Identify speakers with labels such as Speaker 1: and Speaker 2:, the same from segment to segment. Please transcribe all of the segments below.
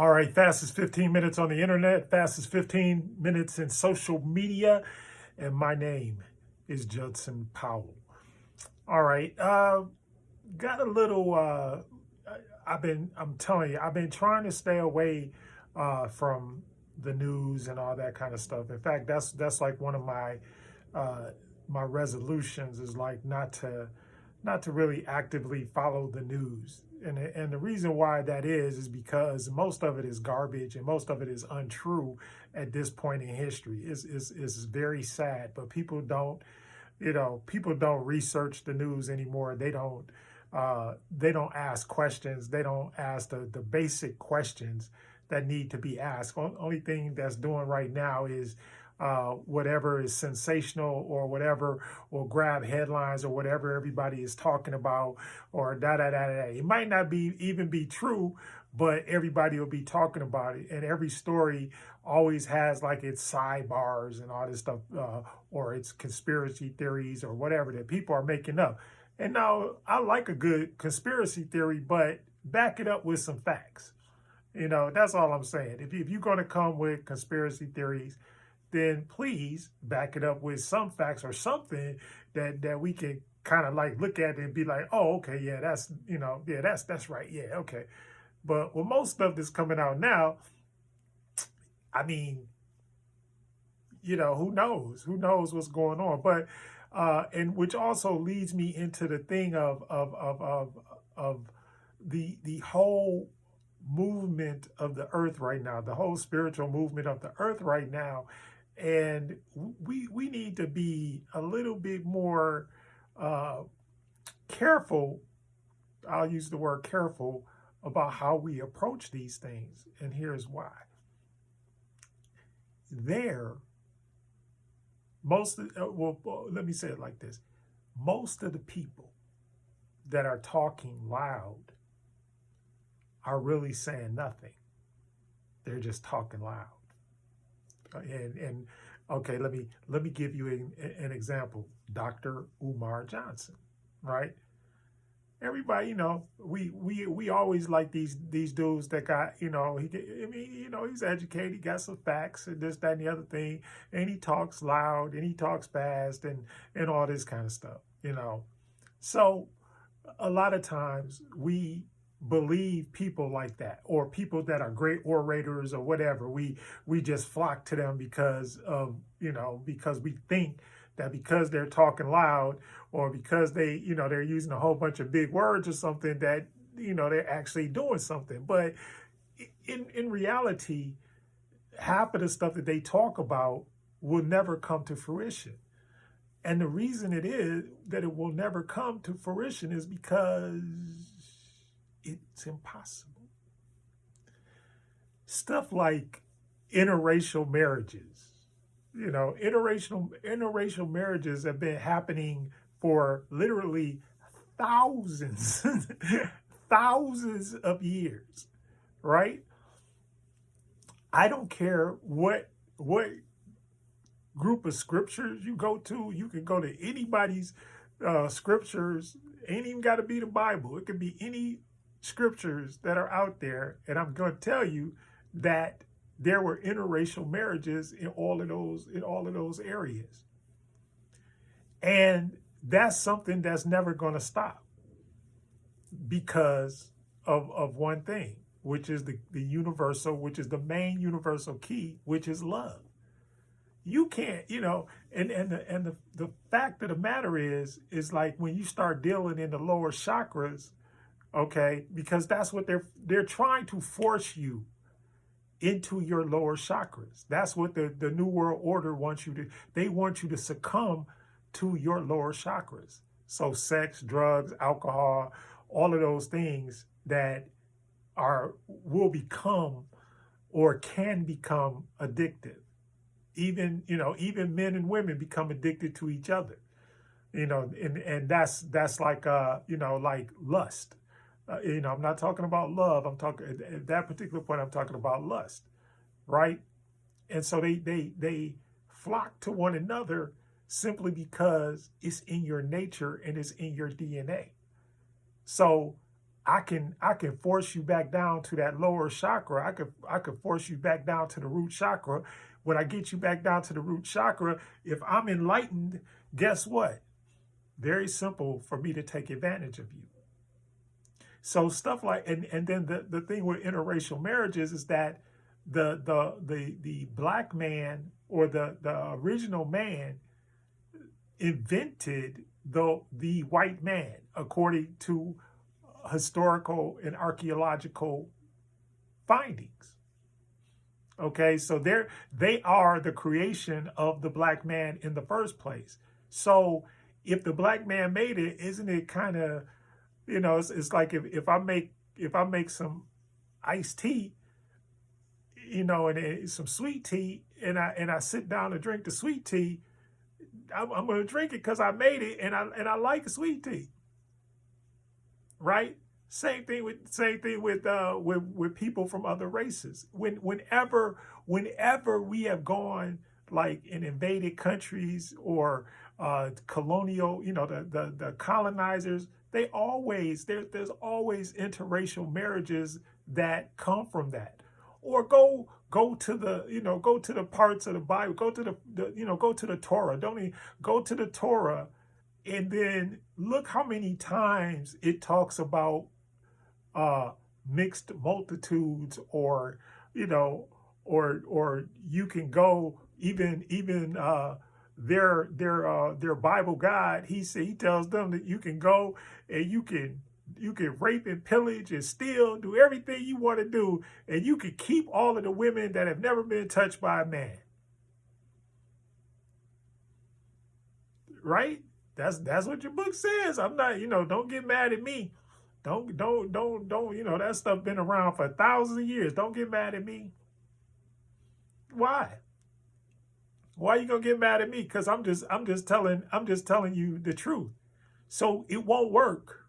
Speaker 1: All right, fastest 15 minutes on the internet, fastest 15 minutes in social media, and my name is Judson Powell. All right, got a little. I'm telling you, I've been trying to stay away from the news and all that kind of stuff. In fact, that's like one of uh, my resolutions is like not to really actively follow the news. And the reason why that is because most of it is garbage and most of it is untrue at this point in history. It's very sad, but people don't research the news anymore. They don't ask questions. They don't ask the basic questions that need to be asked. Only thing that's doing right now is whatever is sensational or whatever will grab headlines or whatever everybody is talking about or da da da da. It might not be even be true, but everybody will be talking about it. And every story always has like its sidebars and all this stuff, or its conspiracy theories or whatever that people are making up. And now I like a good conspiracy theory, but back it up with some facts. That's all I'm saying. If you're going to come with conspiracy theories, then please back it up with some facts or something that we can kind of like look at and be like, oh, okay, yeah, that's right, yeah, okay. But with most stuff that's coming out now, I mean, who knows? Who knows what's going on? But and which also leads me into the thing of the whole movement of the earth right now, the whole spiritual movement of the earth right now. And we need to be a little bit more careful. I'll use the word careful about how we approach these things. And here's why. Let me say it like this. Most of the people that are talking loud are really saying nothing. They're just talking loud. And okay, let me give you an example. Dr. Umar Johnson, right? Everybody, we always like these dudes that got, he's educated, he got some facts and this, that, and the other thing, and he talks loud and he talks fast and all this kind of stuff, So a lot of times we believe people like that, or people that are great orators or whatever. We just flock to them because we think that because they're talking loud or because they're using a whole bunch of big words or something that they're actually doing something. But in reality, half of the stuff that they talk about will never come to fruition. And the reason it is that it will never come to fruition is because it's impossible. Stuff like interracial marriages. Interracial marriages have been happening for literally thousands, thousands of years, right? I don't care what group of scriptures you go to. You can go to anybody's scriptures. Ain't even got to be the Bible. It could be any scriptures that are out there, and I'm going to tell you that there were interracial marriages in all of those areas. And that's something that's never going to stop because of one thing, which is the universal, which is the main universal key, which is love. You can't, and the fact of the matter is like when you start dealing in the lower chakras, okay, because that's what they're trying to force you into your lower chakras. That's what the New World Order wants you to. They want you to succumb to your lower chakras. So sex, drugs, alcohol, all of those things that will become or can become addictive. Even men and women become addicted to each other. And that's like like lust. I'm not talking about love. I'm talking at that particular point. I'm talking about lust, right? And so they flock to one another simply because it's in your nature and it's in your DNA. So I can force you back down to that lower chakra. I could force you back down to the root chakra. When I get you back down to the root chakra, if I'm enlightened, guess what? Very simple for me to take advantage of you. So stuff like, and then the thing with interracial marriages is that the black man, or the original man, invented the white man according to historical and archaeological findings. Okay, so they are the creation of the black man in the first place. So if the black man made it, isn't it kind of, it's like if I make some iced tea, and some sweet tea, and I sit down to drink the sweet tea, I'm going to drink it because I made it, and I like sweet tea, right? Same thing with people from other races. Whenever we have gone like in invaded countries or colonial, the colonizers, there's always interracial marriages that come from that. Or go to the parts of the Bible, go to go to the Torah. Don't even go to the Torah, and then look how many times it talks about mixed multitudes, or or you can go even their Bible God. He tells them that you can go and you can rape and pillage and steal, do everything you want to do, and you can keep all of the women that have never been touched by a man. Right? That's what your book says. I'm not, don't get mad at me. Don't, that stuff been around for thousands of years. Don't get mad at me. Why? Why are you gonna get mad at me? Because I'm just telling you the truth. So it won't work.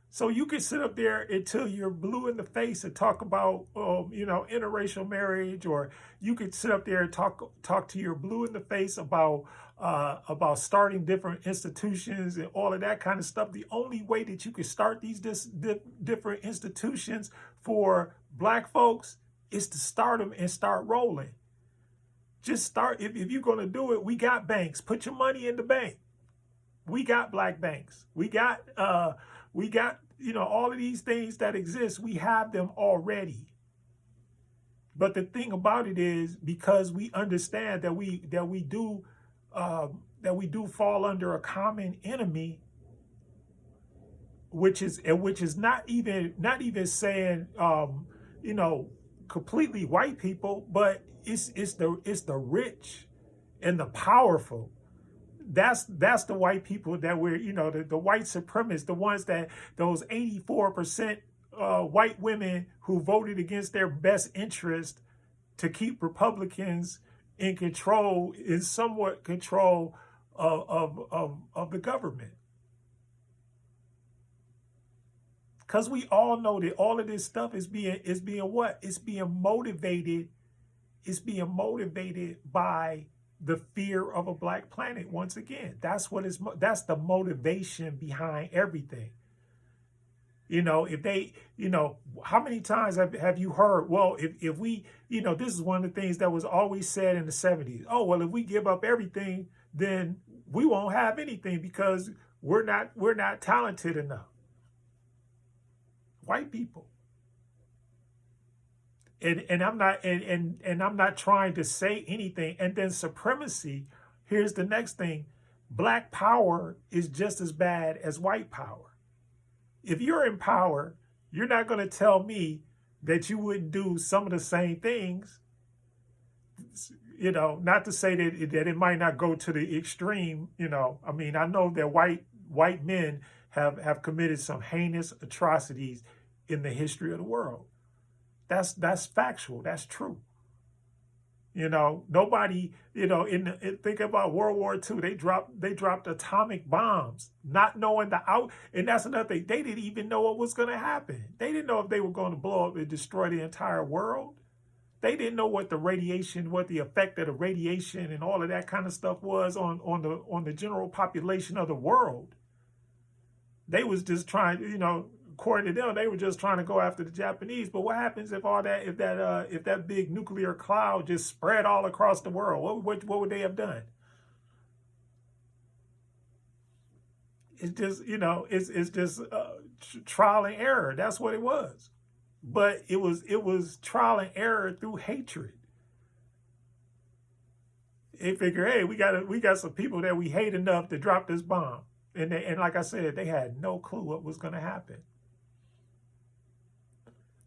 Speaker 1: So you can sit up there until you're blue in the face and talk about, interracial marriage, or you could sit up there and talk to your blue in the face about starting different institutions and all of that kind of stuff. The only way that you can start these different institutions for black folks is to start them and start rolling. Just start. If you're going to do it, we got banks. Put your money in the bank. We got black banks. We got all of these things that exist. We have them already. But the thing about it is, because we understand that we do fall under a common enemy, which is not even saying completely white people, but it's the rich and the powerful. That's the white people that we're, the white supremacists, the ones that those 84% white women who voted against their best interest to keep Republicans in control, in somewhat control of the government. Because we all know that all of this stuff is being what? It's being motivated. It's being motivated by the fear of a black planet. Once again, that's the motivation behind everything. If they, how many times have you heard, well, if we, this is one of the things that was always said in the 70s. Oh, well, if we give up everything, then we won't have anything because we're not talented enough. White people. And I'm not trying to say anything. And then supremacy, here's the next thing. Black power is just as bad as white power. If you're in power, you're not going to tell me that you wouldn't do some of the same things. Not to say that it might not go to the extreme. I mean, I know that white men have committed some heinous atrocities in the history of the world. That's factual. That's true. Nobody, think about World War II. They dropped atomic bombs, not knowing and that's another thing. They didn't even know what was going to happen. They didn't know if they were going to blow up and destroy the entire world. They didn't know what the effect of the radiation and all of that kind of stuff was on the general population of the world. They was just trying, according to them, they were just trying to go after the Japanese. But what happens if if that big nuclear cloud just spread all across the world? What would they have done? It's just, it's just trial and error. That's what it was. But it was trial and error through hatred. They figure, hey, we got some people that we hate enough to drop this bomb. And like I said, they had no clue what was going to happen.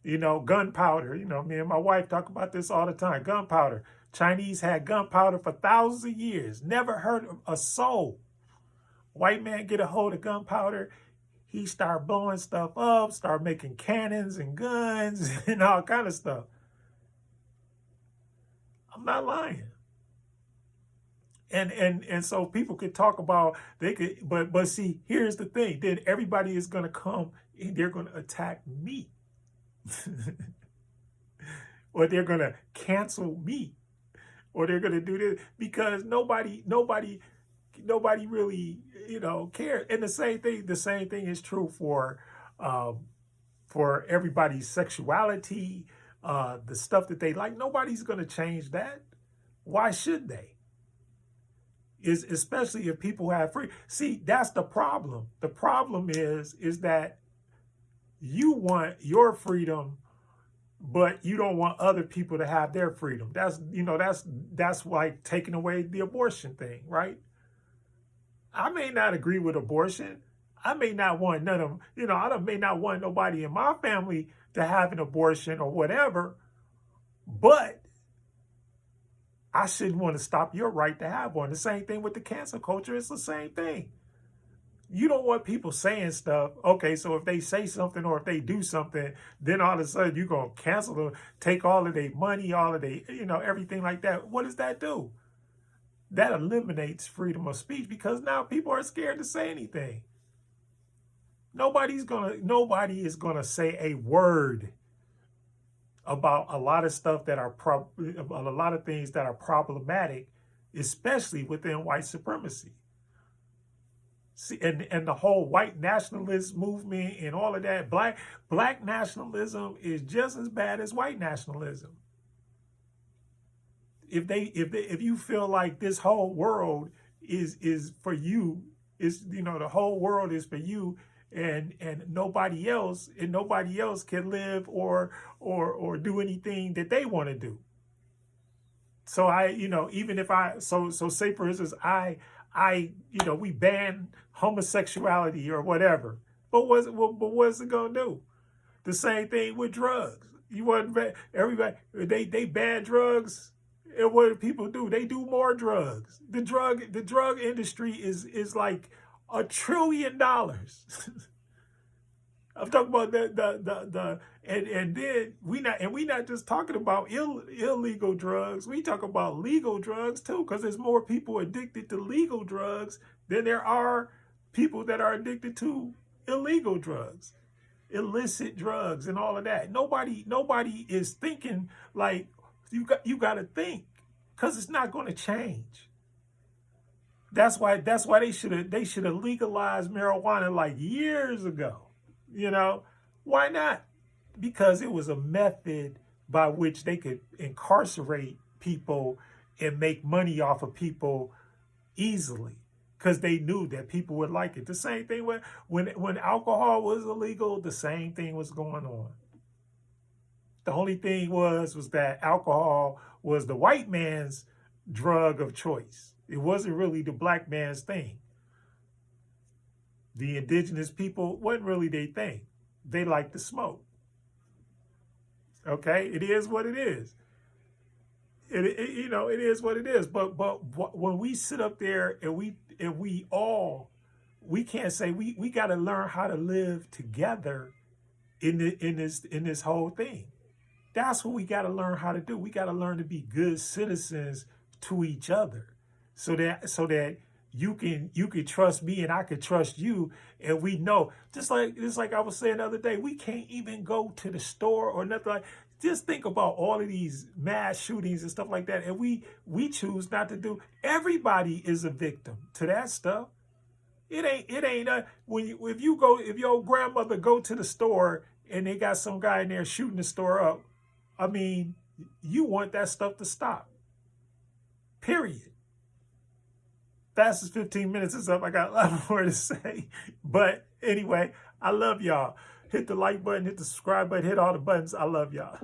Speaker 1: Gunpowder. Me and my wife talk about this all the time. Gunpowder. Chinese had gunpowder for thousands of years. Never heard of a soul. White man get a hold of gunpowder. He start blowing stuff up, start making cannons and guns and all kind of stuff. I'm not lying. And so people could talk about, but see, here's the thing. Then everybody is going to come and they're going to attack me. Or they're going to cancel me. Or they're going to do this because nobody really, cares. And the same thing is true for everybody's sexuality, the stuff that they like. Nobody's going to change that. Why should they? Especially if people have free. See, that's the problem. The problem is that you want your freedom, but you don't want other people to have their freedom. That's like taking away the abortion thing, right? I may not agree with abortion. I may not want none of, I may not want nobody in my family to have an abortion or whatever, but I shouldn't want to stop your right to have one. The same thing with the cancel culture. It's the same thing. You don't want people saying stuff. Okay, so if they say something or if they do something, then all of a sudden you're going to cancel them, take all of their money, all of their, everything like that. What does that do? That eliminates freedom of speech because now people are scared to say anything. Nobody is gonna say a word about a lot of stuff that are a lot of things that are problematic, especially within white supremacy. See, and the whole white nationalist movement and all of that, black nationalism is just as bad as white nationalism. If you feel like this whole world is for you, the whole world is for you, and nobody else can live or do anything that they want to do. So even if say for instance we ban homosexuality or whatever, but what's it gonna do? The same thing with drugs. You want everybody they ban drugs. And what do people do? They do more drugs. The drug industry is like $1 trillion. I'm talking about and then we not just talking about illegal drugs. We talk about legal drugs too, because there's more people addicted to legal drugs than there are people that are addicted to illegal drugs, illicit drugs, and all of that. Nobody is thinking like. You got to think, because it's not going to change. That's why they should have legalized marijuana like years ago. Why not? Because it was a method by which they could incarcerate people and make money off of people easily, because they knew that people would like it. The same thing when alcohol was illegal, the same thing was going on. The only thing was that alcohol was the white man's drug of choice. It wasn't really the black man's thing. The indigenous people wasn't really their thing. They liked to smoke. Okay, it is what it is. It is what it is. But when we sit up there and we can't say we got to learn how to live together in this whole thing. That's what we got to learn how to do. We got to learn to be good citizens to each other, so that you can trust me and I can trust you, and we know. Just like I was saying the other day, we can't even go to the store or nothing like. Just think about all of these mass shootings and stuff like that, and we choose not to do. Everybody is a victim to that stuff. It ain't when if your grandmother go to the store and they got some guy in there shooting the store up. I mean, you want that stuff to stop. Period. Fastest 15 minutes is up. I got a lot more to say. But anyway, I love y'all. Hit the like button, hit the subscribe button, hit all the buttons. I love y'all.